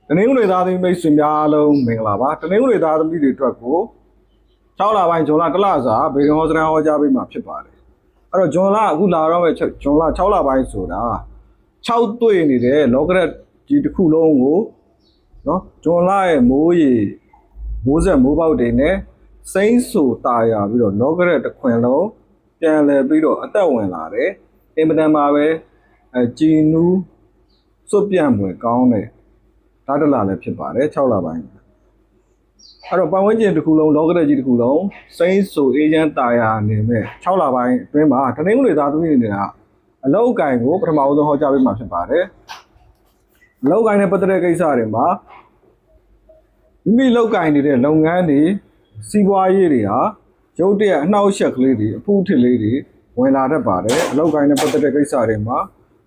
တနင်္ဂနွေသားသမီးမိတ်ဆွေများလုံးမင်္ဂလာပါတနင်္ဂနွေသားသမီးတွေအတွက်ကို6လပိုင်းဇွန်လ1လစာဘေကံဟောစရန်ဟောကြားပေးမှာဖြစ်ပါတယ်အဲ့တော့ဇွန်လအခုလာတော့မဲ့ဇွန်လ6လပိုင်းဆိုတာ6တွေ့နေတဲ့လောကရက်ဒီတစ်ခုလုံးကိုနော်ဇွန်လရဲ့မိုးရေမိုးဆက်မိုးပေါက်တွေနဲ့စိမ့်ဆူတာယာပြီးတော့လောကရက်တစ်ခွင်လုံးပြန်လည်ပြီးတော့အသက်ဝင်လာတယ်အင်မတန်ပါပဲကြည်နူးစွတ်ပြန့်ဝင်ကောင်းတဲ့ဓာတ်တလာလည်းဖြစ်ပါတယ်6လပိုင်းအဲ့တော့ပတ်ဝန်းကျင်တစ်ခုလုံးလောကရက်ကြီးတစ်ခုလုံးစိမ့်ဆူအေဂျင့်တာယာနေမဲ့6လပိုင်းအတွင်းမှာတနင်္ဂနွေသားသမီးတွေကအလောက်အကင်ကိုပထမဆုံးဟောကြားပေးမှာဖြစ်ပါတယ်အလောက်အကင်နဲ့ပတ်သက်တဲ့ကိစ္စတွေမှာမိမိလောက်ကင်နေတဲ့လုပ်ငန်းတွေစီးပွားရေးတွေဟာရုပ်တရက်အနှောက်အယှက်ကလေးတွေအဖူးထစ်လေးတွေဝင်လာတတ်ပါတယ်အလောက်ကင်နဲ့ပတ်သက်တဲ့ကိစ္စတွေမှာ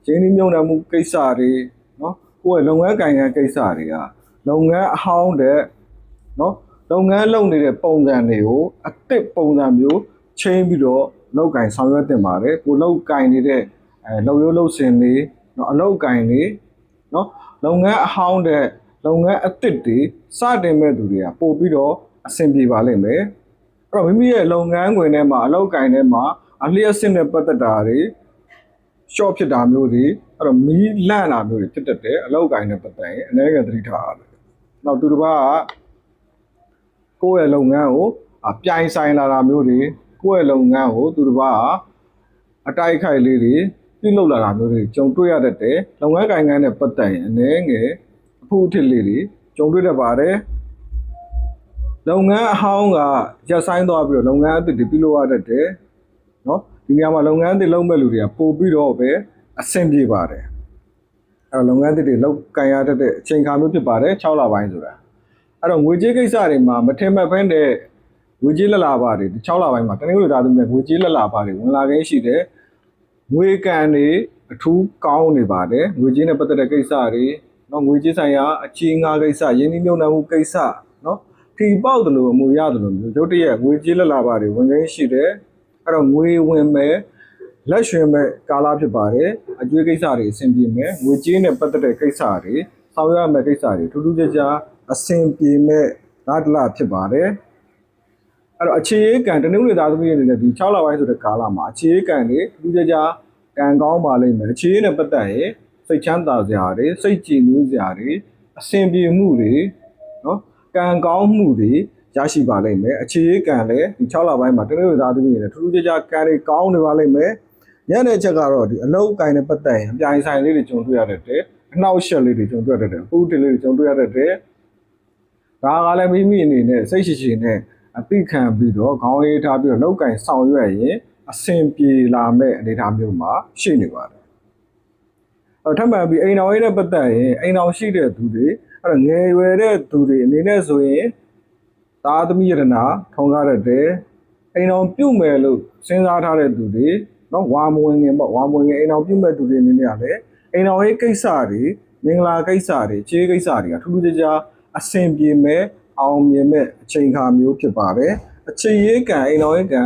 ရင်းနှီးမြှုပ်နှံမှုကိစ္စတွေနော်ကိုယ့်ရဲ့လုပ်ငန်းကင်ရန်ကိစ္စတွေကလုပ်ငန်းအဟောင်းတဲ့နော်လုပ်ငန်းလုပ်နေတဲ့ပုံစံတွေကိုအသစ်ပုံစံမျိုးချိန်ပြီးတော့လောက်ကင်ဆောင်ရွက်တင်ပါတယ်ကိုလောက်ကင်နေတဲ့လုပ်ရိုးလုပ်စဉ်တွေနော်အလောက်ကင်တွေနော်လုပ်ငန်းအဟောင်းတဲ့လုပ်ငန်းအသစ်တွေစတင်မဲ့သူတွေကပို့ပြီးတော့အဆင်ပြေပါလိမ့်မယ်အဲ့တော့မိမိရဲ့လုပ်ငန်းခွင်ထဲမှာအလောက်ကင်ထဲမှာအလျှက်စစ်နဲ့ပတ်သက်တာတွေရှော့ဖြစ်တာမျိုးတွေအဲ့တော့မီးလန့်တာမျိုးတွေဖြစ်တတ်တယ်အလောက်ကင်နဲ့ပတ်သက်ရင်အနည်းငယ်သတိထားရတယ်နောက်သူတစ်ပါးကကိုယ့်ရဲ့လုပ်ငန်းကိုပြိုင်ဆိုင်လာတာမျိုးတွေကိုယ့်ရဲ့လုပ်ငန်းကိုသူတစ်ပါးကအတိုက်ခိုက်လေးတွေပြုလုပ်လာတာမျိုးတွေကြုံတွေ့ရတတ်တယ်လုပ်ငန်းကိုင်ငန်းနဲ့ပတ်သက်ရင်အနည်းငယ်အဖူးအထစ်လေးတွေကြုံတွေ့တတ်ပါတယ်လုပ်ငန်းအဟောင်းကရပ်ဆိုင်းသွားပြီးတော့လုပ်ငန်းအသစ်တွေပြုလုပ်ရတတ်တယ်နော်ဒီနေရာမှာလုပ်ငန်းအသစ်လုပ်မဲ့လူတွေကပို့ပြီးတော့ပဲအဆင်ပြေပါတယ်အဲ့တော့လုပ်ငန်းအသစ်တွေလုပ်ကိုင်ရတတ်တဲ့အချိန်ခါမျိုးဖြစ်ပါတယ်6လပိုင်းဆိုတာအဲ့တော့ငွေကြေးကိစ္စတွေမှာမထင်မှတ်ဖက်တဲ့ငွေကြေးလက်လာပါတွေ6လပိုင်းမှာတနင်္ဂနွေသားသမီးငွေကြေးလက်လာပါတွေဝင်လာခင်းရှိတယ်ငွေကန်တွေအထူးကောင်းနေပါတယ်ငွေကြေးနဲ့ပတ်သက်တဲ့ကိစ္စတွေနော်ငွေကြေးဆိုင်ရာအချင်းငါးကိစ္စရင်းနှီးမြှုပ်နှံမှုကိစ္စနော်ထီပေါက်တယ်လို့အမှုရတယ်လို့မျိုးရုတ်တရက်ငွေကြေးလက်လာပါတွေဝင်ခင်းရှိတယ်အဲ့တော့ငွေဝင်မဲ့လက်ရွှင်မဲ့ကာလဖြစ်ပါတယ်အကျွေးကိစ္စတွေအဆင်ပြေမယ်ငွေကြေးနဲ့ပတ်သက်တဲ့ကိစ္စတွေဆောင်ရွက်မဲ့ကိစ္စတွေထူးထူးခြားခြားအဆင်ပြေမဲ့ဓာတ်တလဖြစ်ပါတယ်အဲ့တော့အခြေအေးကံတနင်္ဂနွေသားသမီးတွေနဲ့ဒီ6လပိုင်းဆိုတဲ့ကာလမှာအခြေအေးကံတွေထူးခြားခြားကံကောင်းပါလိမ့်မယ်အခြေအေးနဲ့ပတ်သက်ရင်စိတ်ချမ်းသာစရာတွေစိတ်ကြည်နူးစရာတွေအဆင်ပြေမှုတွေနော်ကံကောင်းမှုတွေရရှိပါလိမ့်မယ်အခြေအေးကံလည်းဒီ6လပိုင်းမှာတနင်္ဂနွေသားသမီးတွေနဲ့ထူးထူးခြားခြားကံတွေကောင်းနေပါလိမ့်မယ်ညနေချက်ကတော့ဒီအလောက်ကံနဲ့ပတ်သက်ရင်အပြိုင်ဆိုင်လေးတွေကြုံတွေ့ရတဲ့အနှောက်အယှက်လေးတွေကြုံတွေ့ရတဲ့အပူတင်လေးတွေကြုံတွေ့ရတဲ့ဒါကလည်းမိမိအနေနဲ့စိတ်ရှိရှိနဲ့အသိခံပြီးတော့ခေါင်းအေးထားပြီးတော့လောက်ကင်ဆောင်ရွက်ရင်အဆင်ပြေလာမဲ့အနေအထားမျိုးမှာရှိနေပါတယ်။ထပ်မံပြီးအိမ်တော်ရေးနဲ့ပတ်သက်ရင်အိမ်တော်ရှိတဲ့သူတွေအဲ့တော့ငယ်ရွယ်တဲ့သူတွေအနေနဲ့ဆိုရင်သားသမီးရတနာထုံကားတတ်တယ်။အိမ်တော်ပြုတ်မယ်လို့စဉ်းစားထားတဲ့သူတွေနော်ဝါမဝင်ငင်ပေါ့ဝါမဝင်ငင်အိမ်တော်ပြုတ်မဲ့သူတွေအနေနဲ့ကလည်းအိမ်တော်ရေးကိစ္စတွေမင်္ဂလာကိစ္စတွေခြေကိစ္စတွေကထူးထူးခြားခြားအဆင်ပြေမဲ့အောင်မြင်မဲ့အချိန်ခါမျိုးဖြစ်ပါတယ်အခြေရေးကံအိမ်တော်ရေးကံ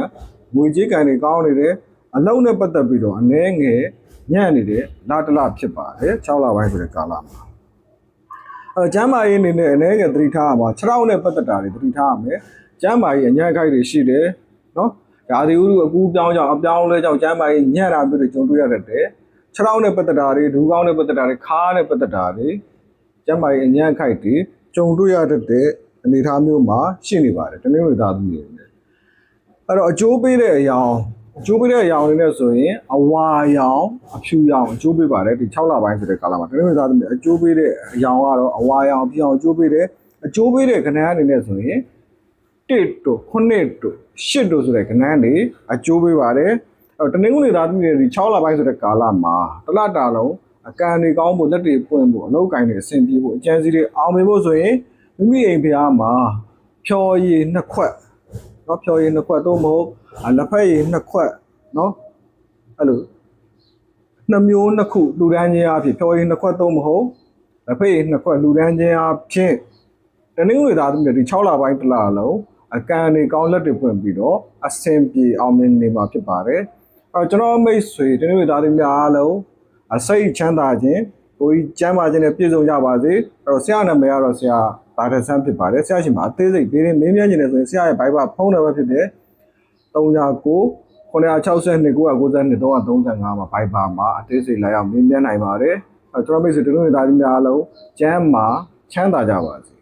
ငွေကြေးကံတွေကောင်းနေတယ်အလုံးနဲ့ပတ်သက်ပြီးတော့အနည်းငယ်ညံ့နေတဲ့လာတလဖြစ်ပါတယ်6လပိုင်းဆိုတဲ့ကာလမှာကျမ်းမာရေးအနေနဲ့အနည်းငယ်သတိထားရမှာ6နဲ့ပတ်သက်တာတွေသတိထားရမယ်ကျမ်းမာရေးအညံ့ခိုက်တွေရှိတယ်နော်ဓာတိဥအကူပြောင်းကြောင့်အပြောင်းလဲကြောင့်ကျမ်းမာရေးညံ့တာမျိုးတွေကြုံတွေ့ရတတ်တယ်6နဲ့ပတ်သက်တာတွေဒူးကောင်းနဲ့ပတ်သက်တာတွေခါးနဲ့ပတ်သက်တာတွေကျမ်းမာရေးအညံ့ခိုက်တွေကြုံတွေ့ရတဲ့အနေအထားမျိုးမှာရှိနေပါတယ်တနင်္ဂနွေသားသမီးတွေနဲ့အဲ့တော့အကျိုးပေးတဲ့အရာတွေနဲ့ဆိုရင်အဝါရောင်အဖြူရောင်အကျိုးပေးပါတယ်ဒီ6လပိုင်းဆိုတဲ့ကာလမှာတနင်္ဂနွေသားသမီးအကျိုးပေးတဲ့အရာကတော့အဝါရောင်အဖြူရောင်အကျိုးပေးတယ်အကျိုးပေးတဲ့ကဏ္ဍအနေနဲ့ဆိုရင်1တို့9တို့10တို့ဆိုတဲ့ကဏ္ဍတွေအကျိုးပေးပါတယ်အဲ့တော့တနင်္ဂနွေသားသမီးတွေဒီ6လပိုင်းဆိုတဲ့ကာလမှာတလတာလုံးအကံတွေကောင်းဖို့လက်တွေပွင့်ဖို့အလုပ်ကိုင်တွေအဆင်ပြေဖို့အကျန်းစီတွေအောင်မြင်ဖို့ဆိုရင်မိမိအိမ်ဖျားမှာဖြော်ရည်နှစ်ခွက်နော်ဖြော်ရည်နှစ်ခွက်တော့မဟုတ်လက်ဖက်ရည်နှစ်ခွက်နော်အဲ့လိုနှစ်မျိုးနှစ်ခုလူတန်းချင်းအဖြစ်ဖြော်ရည်နှစ်ခွက်တော့မဟုတ်လက်ဖက်ရည်နှစ်ခွက်လူတန်းချင်းအဖြစ်တနင်္ဂနွေသားသမီးတွေဒီ6လပိုင်းတစ်လလုံးအကံတွေကောင်းလက်တွေပွင့်ပြီးတော့အဆင်ပြေအောင်မြင်နေမှာဖြစ်ပါတယ်ကျွန်တော်မိတ်ဆွေတနင်္ဂနွေသားသမီးများအားလုံးစိတ်ချမ်းသာခြင်း ကိုကြီးကျမ်းမာခြင်းနဲ့ပြည့်စုံကြပါစေအဲ့တော့ဆရာနာမည်ကတော့ဆရာဒါထက်ဆန်းဖြစ်ပါတယ်ဆရာရှင်မှာအသေးစိတ်ဒေးရင်မေးမြန်းခြင်းနဲ့ဆိုရင်ဆရာရဲ့ Viber ဖုန်းနံပါတ်ဖြစ်တဲ့39 962 992 335မှာ Viber မှာအသေးစိတ်လာရောက်မေးမြန်းနိုင်ပါတယ်ကျွန်တော်မိတ်ဆွေတို့သားသမီးများအားလုံးကျမ်းမာချမ်းသာကြပါစေ